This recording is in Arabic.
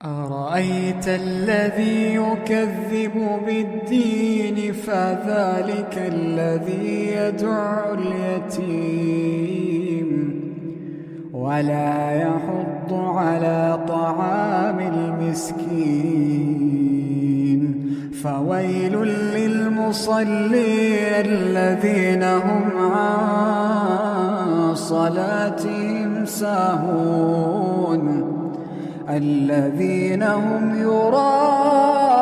أرأيت الذي يكذب بالدين فذلك الذي يدع اليتيم ولا يحض على طعام المسكين فويل للمصلين الذين هم عن صلاتهم ساهون الذين هم يراءون